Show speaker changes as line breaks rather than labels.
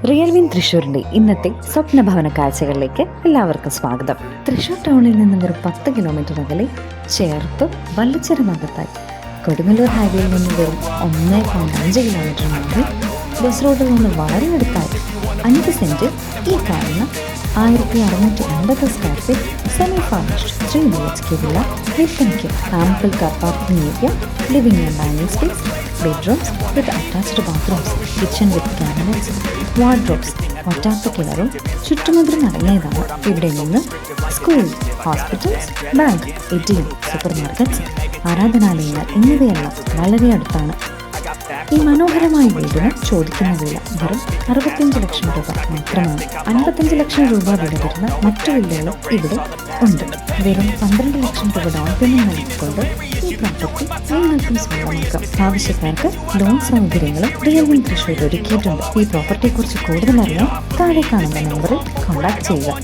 Real win തൃശ്ശൂരിൻ്റെ ഇന്നത്തെ സ്വപ്ന ഭവന കാഴ്ചകളിലേക്ക് എല്ലാവർക്കും സ്വാഗതം. തൃശ്ശൂർ ടൗണിൽ നിന്ന് വെറും 10 കിലോമീറ്റർ അകലെ ചേർത്ത് വല്ലച്ചിറമകത്തായി കൊടുങ്ങല്ലൂർ ഹൈവേയിൽ നിന്ന് വെറും 1.5 കിലോമീറ്റർ മാറി ബസ് റോഡിൽ നിന്ന് വളരെ അടുത്തായി 5 സെന്റ് ഈ കാണുന്ന 1650 square feet semi furnished 3 BHK villa വിൽപ്പനയ്ക്ക്. Ample car parking area, living and dining space, bedrooms with attached bathrooms, kitchen with cabinets, wardrobes, ഒറ്റാത്ത കിണറും ചുറ്റുമതിലും അടങ്ങിയതാണ്. ഇവിടെ നിന്ന് school, hospitals, bank, ATM, supermarkets, ആരാധനാലയങ്ങൾ എന്നിവയെല്ലാം വളരെ അടുത്താണ്. ഈ മനോഹരമായ വീടിന് ചോദിക്കുന്ന വില വെറും 65 ലക്ഷം രൂപ മാത്രമാണ്. 55 ലക്ഷം രൂപ വില വരുന്ന മറ്റു വില്ലകളും ഇവിടെ ഉണ്ട്. വെറും 12 ലക്ഷം രൂപ ഡൗൺ പേയ്മെന്റ് നൽകിക്കൊണ്ട് ഈ പ്രോപ്പർട്ടി നിങ്ങൾക്കും സ്വന്തമാക്കാം. ആവശ്യക്കാർക്ക് ലോൺ സൗകര്യങ്ങളും റിയൽ വിൻ തൃശ്ശൂർ ഒരുക്കിയിട്ടുണ്ട്. ഈ പ്രോപ്പർട്ടിയെക്കുറിച്ച് കൂടുതൽ അറിയാൻ താഴെ കാണുന്ന നമ്പറിൽ കോൺടാക്ട് ചെയ്യുക.